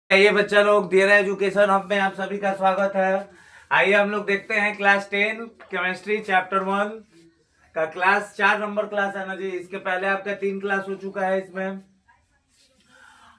ये बच्चा लोग दियरा एजुकेशन हब में आप सभी का स्वागत है। आइए हम लोग देखते हैं क्लास 10 केमिस्ट्री चैप्टर 1 का क्लास 4 नंबर क्लास है ना जी। इसके पहले आपका 3 क्लास हो चुका है। इसमें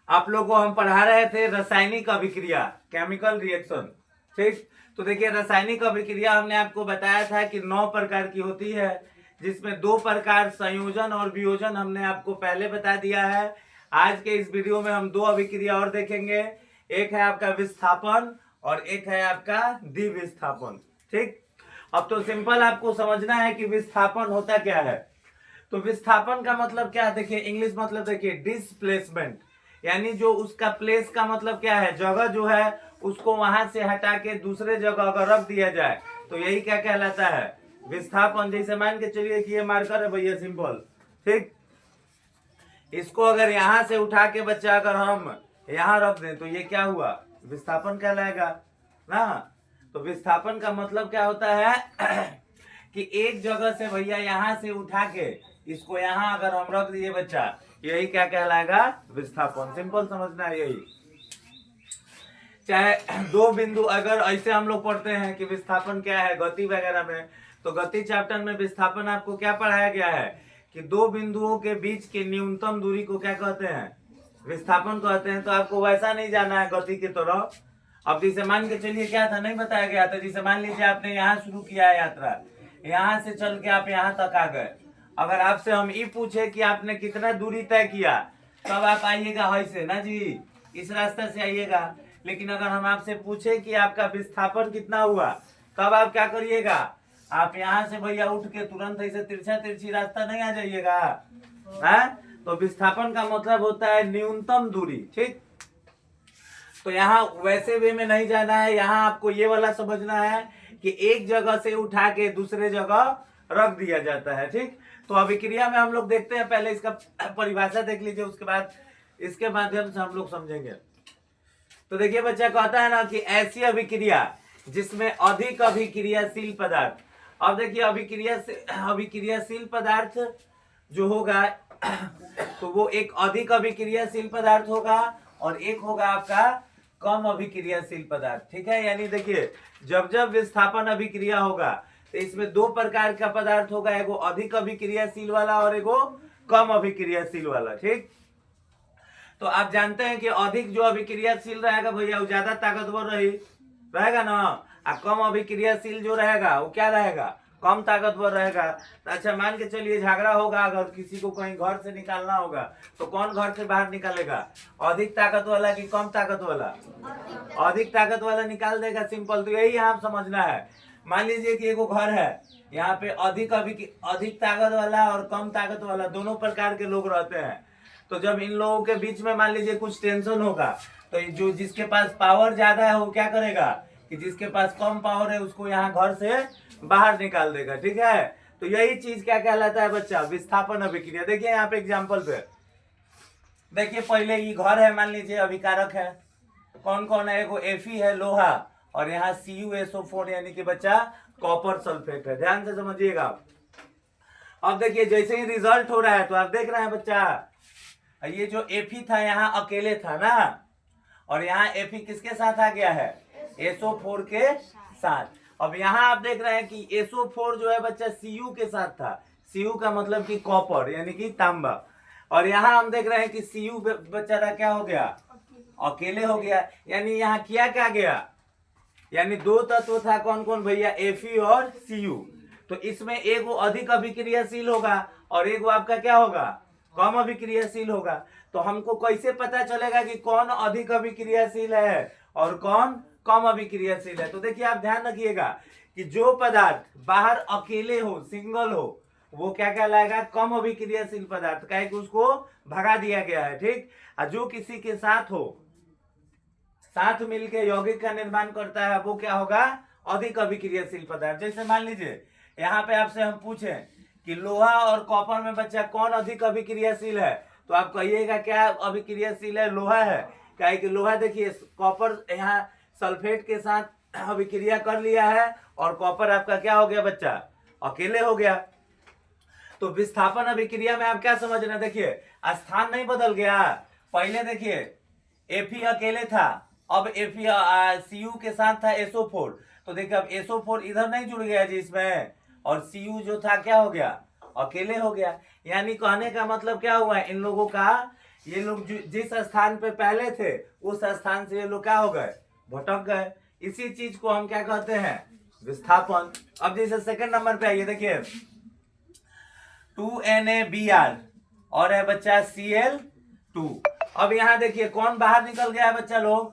आप लोग को हम पढ़ा रहे थे रासायनिक अभिक्रिया, केमिकल रिएक्शन। ठीक, तो देखिए रासायनिक अभिक्रिया हमने आपको बताया था कि 9 प्रकार की होती है, जिसमें 2 प्रकार संयोजन और वियोजन हमने आपको पहले बता दिया है। आज के इस वीडियो में हम 2 अभिक्रिया और देखेंगे। एक है आपका विस्थापन और एक है आपका द्विविस्थापन। ठीक, अब तो सिंपल आपको समझना है कि विस्थापन होता क्या है। तो विस्थापन का मतलब क्या है, देखिए इंग्लिश मतलब देखिए डिस्प्लेसमेंट, यानी जो उसका प्लेस का मतलब क्या है, जगह जो है उसको वहां से हटा के दूसरे जगह अगर रख दिया जाए तो यही क्या कहलाता है, विस्थापन। जैसे मान के चलिए कि ये मार्कर है भैया, सिंपल। ठीक, इसको अगर यहाँ से उठा के बच्चा अगर हम यहाँ रख दें तो ये क्या हुआ, विस्थापन कहलाएगा ना। तो विस्थापन का मतलब क्या होता है कि एक जगह से भैया यहाँ से उठा के इसको यहाँ अगर हम रख दिए बच्चा, यही क्या कहलाएगा, विस्थापन। सिंपल समझना है यही। चाहे 2 बिंदु, अगर ऐसे हम लोग पढ़ते हैं कि विस्थापन क्या है गति वगैरह में, तो गति चैप्टर में विस्थापन आपको क्या पढ़ाया गया है कि 2 बिंदुओं के बीच की न्यूनतम दूरी को क्या कहते हैं, विस्थापन कहते हैं। तो आपको वैसा नहीं जाना है गति की तरह। अब जिसे मान के चलिए क्या था, नहीं बताया गया था। जिसे मान लीजिए आपने यहाँ शुरू किया है यात्रा, यहाँ से चल के आप यहाँ तक आ गए। अगर आपसे हम ये पूछे कि आपने कितना दूरी तय किया, तब आप आइएगा ऐसे ना जी, इस रास्ते से आइएगा। लेकिन अगर हम आपसे पूछे कि आपका विस्थापन कितना हुआ, तब आप क्या करिएगा, आप यहाँ से भैया उठ के तुरंत ऐसे तिरछा तिरछी रास्ता नहीं आ जाइएगा है। तो विस्थापन का मतलब होता है न्यूनतम दूरी। ठीक, तो यहाँ वैसे वे में नहीं जाना है, यहाँ आपको ये वाला समझना है कि एक जगह से उठा के दूसरे जगह रख दिया जाता है। ठीक, तो अभिक्रिया में हम लोग देखते हैं, पहले इसका परिभाषा देख लीजिए, उसके बाद इसके माध्यम से हम लोग समझेंगे। तो देखिए बच्चा कहता है ना कि ऐसी अभिक्रिया जिसमें अधिक अभिक्रियाशील पदार्थ। अब देखिए अभिक्रियाशील पदार्थ जो होगा तो वो एक अधिक अभिक्रियाशील पदार्थ होगा और एक होगा आपका कम अभिक्रियाशील पदार्थ। ठीक है, यानी देखिए जब जब विस्थापन अभिक्रिया होगा तो इसमें 2 प्रकार का पदार्थ होगा, एगो अधिक अभिक्रियाशील वाला और एगो कम अभिक्रियाशील वाला। ठीक, तो आप जानते हैं कि अधिक जो अभिक्रियाशील रहेगा भैया वो ज्यादा ताकतवर रहेगा ना, और कम अभिक्रियाशील जो रहेगा वो क्या रहेगा, कम ताकतवर रहेगा। तो अच्छा मान के चलिए झगड़ा होगा, अगर किसी को कहीं घर से निकालना होगा तो कौन घर से बाहर निकालेगा, अधिक ताकत वाला कि कम ताकत वाला, अधिक ताकत वाला निकाल देगा। सिंपल, तो यही आप समझना है। मान लीजिए कि एगो घर है, यहाँ पे अधिक ताकत वाला और कम ताकत वाला दोनों प्रकार के लोग रहते हैं। तो जब इन लोगों के बीच में मान लीजिए कुछ टेंशन होगा, तो जो जिसके पास पावर ज्यादा है वो क्या करेगा कि जिसके पास कम पावर है उसको यहाँ घर से बाहर निकाल देगा। ठीक है, तो यही चीज क्या कहलाता है बच्चा, विस्थापन अभिक्रिया। देखिए यहाँ पे एग्जाम्पल पे देखिए, पहले ये घर है, मान लीजिए अभिकारक है, कौन कौन है, एगो एफी है लोहा, और यहाँ CuSO4 यानी कि बच्चा कॉपर सल्फेट है। ध्यान से समझिएगा आप। अब देखिए जैसे ही रिजल्ट हो रहा है तो आप देख रहे हैं बच्चा, ये जो एफी था यहाँ अकेले था ना, और यहाँ एफी किसके साथ आ गया है, SO4 के साथ। अब यहाँ आप देख रहे हैं कि SO4 जो है बच्चा Cu के साथ था। Cu का मतलब कि कॉपर यानी कि तांबा, और यहाँ हम देख रहे हैं कि Cu बच्चा क्या हो गया, अकेले हो गया। यानी यहाँ किया क्या गया, यानी 2 तत्व था, कौन कौन भैया, Fe और Cu। तो इसमें एगो अधिक अभिक्रियाशील होगा और एगो आपका क्या होगा, कम अभिक्रियाशील होगा। तो हमको कैसे पता चलेगा कि कौन अधिक अभिक्रियाशील है और कौन कम अभिक्रियाशील है। तो देखिए आप ध्यान रखिएगा कि जो पदार्थ बाहर अकेले हो, सिंगल हो, वो क्या कहलाएगा, कम अभिक्रियाशील पदार्थ, क्या है कि उसको भगा दिया गया है। ठीक, और जो किसी के साथ हो, साथ मिलके यौगिक का निर्माण करता है, वो क्या होगा, अधिक अभिक्रियाशील पदार्थ। जैसे मान लीजिए यहाँ पे आपसे हम पूछे कि लोहा और कॉपर में बच्चा कौन अधिक अभिक्रियाशील है, तो आप कहिएगा क्या अभिक्रियाशील है, लोहा है। क्या है कि लोहा देखिए कॉपर यहाँ सल्फेट के साथ अभिक्रिया कर लिया है और कॉपर आपका क्या हो गया बच्चा, अकेले हो गया। तो विस्थापन अभिक्रिया में आप क्या समझना, देखिए स्थान नहीं बदल गया। पहले देखिए Fe अकेले था, अब Fe Cu के साथ था SO4, तो देखिए अब SO4 इधर नहीं जुड़ गया जी इसमें, और Cu जो था क्या हो गया, अकेले हो गया। यानी कहने का मतलब क्या हुआ, इन लोगों का, ये लोग जिस स्थान पे पहले थे उस स्थान से ये लोग क्या हो गए, भटक गए। इसी चीज को हम क्या कहते हैं, विस्थापन। अब जैसे सेकंड नंबर पे आइए, देखिए 2NaBr और है बच्चा Cl2। अब यहाँ देखिए कौन बाहर निकल गया है बच्चा लोग,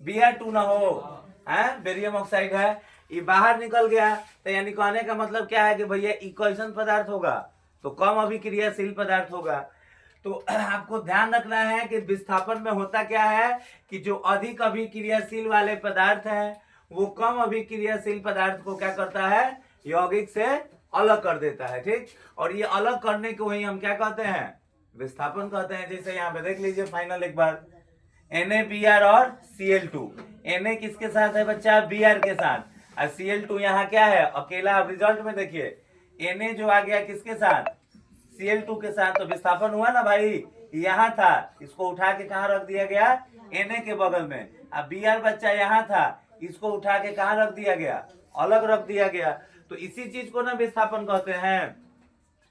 Br2 ना हो, है बेरियम ऑक्साइड है, ये बाहर निकल गया। तो यानी कहने का मतलब क्या है कि भैया इक्वेशन पदार्थ होगा तो कम अभिक्रियाशील पदार्थ होगा। तो आपको ध्यान रखना है कि विस्थापन में होता क्या है कि जो अधिक अभिक्रियाशील वाले पदार्थ हैं वो कम अभिक्रियाशील पदार्थ को क्या करता है, यौगिक से अलग कर देता है, ठीक। और ये अलग करने को ही हम क्या कहते हैं, विस्थापन कहते हैं। जैसे यहाँ पे देख लीजिए फाइनल एक बार, NaBr और Cl2। Na किसके साथ है बच्चा, Br के साथ, और Cl2 यहाँ क्या है, अकेला। अब रिजल्ट में देखिए Na जो आ गया किसके साथ, Cl2 के साथ, तो विस्थापन हुआ ना भाई, यहाँ था, इसको उठा के कहाँ रख दिया गया, Na के बगल में। अब Br बच्चा यहाँ था, इसको उठा के कहाँ रख दिया गया, अलग रख दिया गया। तो इसी चीज को ना विस्थापन कहते हैं।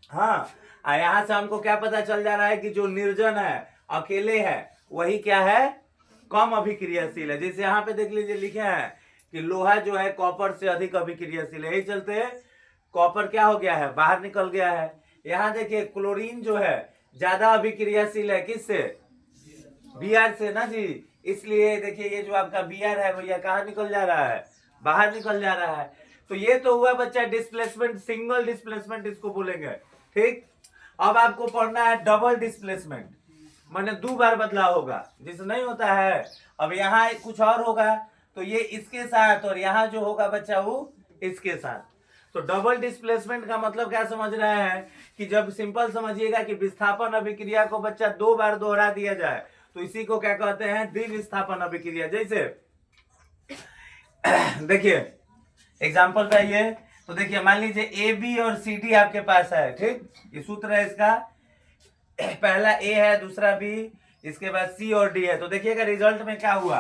हाँ, यहाँ से हमको क्या पता चल जा रहा है कि जो निर्जन है, अकेले है, वही क्या है, कम अभिक्रियाशील है। जैसे यहाँ पे देख लीजिए लिखे हैं कि लोहा जो है कॉपर से अधिक अभिक्रियाशील है, यही चलते कॉपर क्या हो गया है, बाहर निकल गया है। यहाँ देखिए क्लोरीन जो है ज्यादा अभिक्रियाशील है, किससे, Br से ना जी, इसलिए देखिए ये जो आपका Br है भैया कहाँ निकल जा रहा है, बाहर निकल जा रहा है। तो ये तो हुआ बच्चा डिस्प्लेसमेंट, सिंगल डिस्प्लेसमेंट इसको बोलेंगे, ठीक। अब आपको पढ़ना है डबल डिस्प्लेसमेंट, माने 2 बार बदलाव होगा, जिसे नहीं होता है। अब यहाँ कुछ और होगा तो ये इसके साथ, और यहाँ जो होगा बच्चा वो इसके साथ। तो डबल डिस्प्लेसमेंट का मतलब क्या समझ रहे हैं कि जब सिंपल समझिएगा कि विस्थापन अभिक्रिया को बच्चा 2 बार दोहरा दिया जाए तो इसी को क्या कहते हैं, द्विविस्थापन अभिक्रिया। जैसे देखिए एग्जाम्पल पे आइए, तो देखिए मान लीजिए AB और CD आपके पास है, ठीक। ये सूत्र है इसका, पहला A है, दूसरा B, इसके बाद C और D है। तो देखिएगा रिजल्ट में क्या हुआ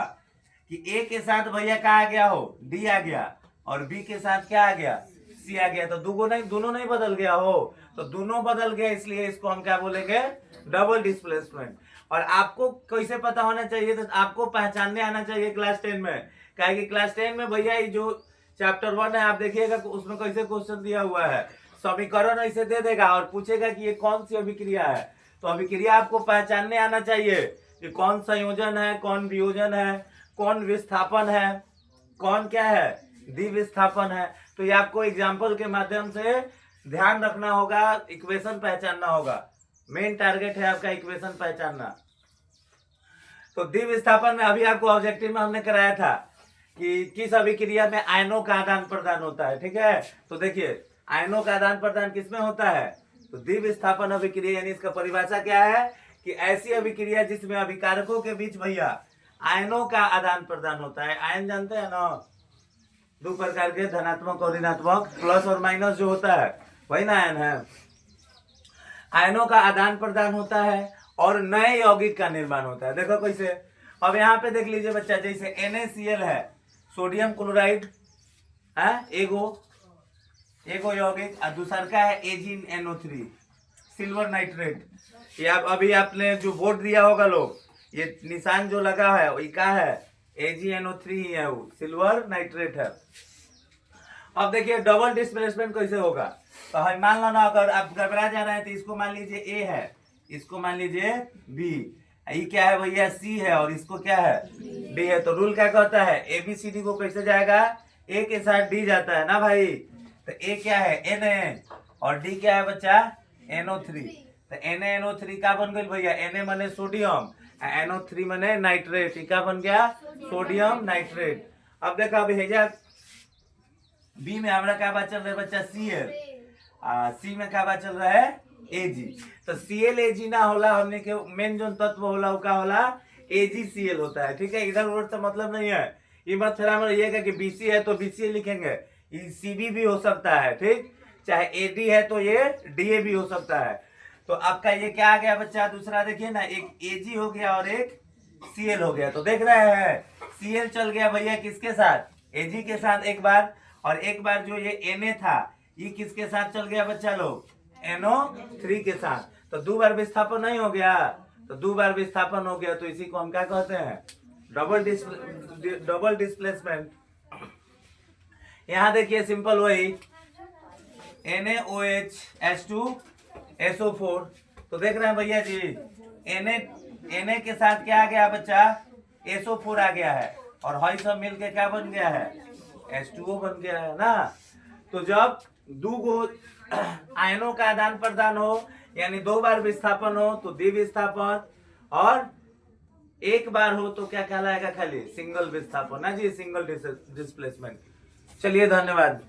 कि A के साथ भैया क्या आ गया हो, D आ गया, और B के साथ क्या आ गया, C आ गया। तो दोनों नहीं बदल गया हो, तो दोनों बदल गया, इसलिए इसको हम क्या बोलेंगे, डबल डिस्प्लेसमेंट। और आपको कैसे पता होना चाहिए, तो आपको पहचानने आना चाहिए क्लास 10 में, क्या कि क्लास 10 में भैया ये जो चैप्टर 1 है आप देखिएगा उसमें कैसे क्वेश्चन दिया हुआ है, समीकरण ऐसे दे देगा और पूछेगा कि ये कौन सी अभिक्रिया है। तो अभिक्रिया आपको पहचानने आना चाहिए कि कौन संयोजन है, कौन वियोजन है, कौन विस्थापन है, कौन क्या है, द्विविस्थापन है। तो ये आपको एग्जाम्पल के माध्यम से ध्यान रखना होगा, इक्वेशन पहचानना होगा। मेन टारगेट है आपका इक्वेशन पहचानना। तो द्विविस्थापन में अभी आपको ऑब्जेक्टिव में हमने कराया था कि किस अभिक्रिया में आयनों का आदान प्रदान होता है, ठीक है। तो देखिए आयनों का आदान प्रदान किसमें होता है, तो द्विविस्थापन अभिक्रिया, यानी इसका परिभाषा क्या है कि ऐसी अभिक्रिया जिसमें अभिकारकों के बीच भैया आयनों का आदान प्रदान होता है। आयन जानते हैं ना, 2 प्रकार के, धनात्मक और ऋणात्मक, प्लस और माइनस जो होता है वही ना आयन है। आयनों का आदान प्रदान होता है और नए यौगिक का निर्माण होता है। देखो कैसे, अब यहाँ पे देख लीजिए बच्चा, जैसे NaCl है, सोडियम क्लोराइड है, एगो यौगिक, और दूसरा का है AgNO3, सिल्वर नाइट्रेट। ये अभी आपने जो बोर्ड दिया होगा लोग, ये निशान जो लगा है वो क्या है, AgNO3 ही है, वो सिल्वर नाइट्रेट है। अब देखिए डबल डिस्प्लेसमेंट कैसे होगा, तो हम मान लो ना, अगर आप घबरा जा रहे हैं तो इसको मान लीजिए A है, इसको मान लीजिए B, ये क्या है भैया C है, और इसको क्या है D है। तो रूल क्या कहता है, ABCD को कैसे जाएगा, A के साथ D जाता है ना भाई। तो A क्या है Na, और D क्या है बच्चा NO3। तो NaNO3 क्या बन गई भैया, Na माने सोडियम, NO3 माने नाइट्रेट, क्या बन गया, सोडियम नाइट्रेट। अब देखो अब हेजा B में हमारा क्या बात चल रहा है बच्चा, Cl, C में क्या बात चल रहा है, Ag। तो ClAg ना होला, हमने के मेन जो तत्व होला वो क्या होला, AgCl होता है, ठीक है। इधर उधर से मतलब नहीं है, ये मत फिर रहिएगा कि BC है तो BCl लिखेंगे, ये CB भी हो सकता है, ठीक। चाहे AD है तो ये DA भी हो सकता है। तो आपका ये क्या आ गया बच्चा, दूसरा देखिए ना, एक Ag हो गया और एक Cl हो गया। तो देख रहे हैं Cl चल गया भैया किसके साथ, Ag के साथ एक बार, और एक बार जो ये Na था ये किसके साथ चल गया बच्चा लोग, NO3 के साथ। तो दो बार विस्थापन नहीं हो गया, तो दो बार विस्थापन हो गया, तो इसी को हम क्या कहते हैं, डबल डिस्प्लेसमेंट। यहाँ देखिए सिंपल वही NaOH H2SO4। तो देख रहे हैं भैया जी Na के साथ क्या आ गया बच्चा, SO4 आ गया है, और हई सब मिलके क्या बन गया है, H2O बन गया है ना। तो जब दो गो आयनों का आदान प्रदान हो, यानी दो बार विस्थापन हो तो द्विविस्थापन, और एक बार हो तो क्या कहलाएगा, खाली सिंगल विस्थापन ना जी, सिंगल डिस्प्लेसमेंट। चलिए धन्यवाद।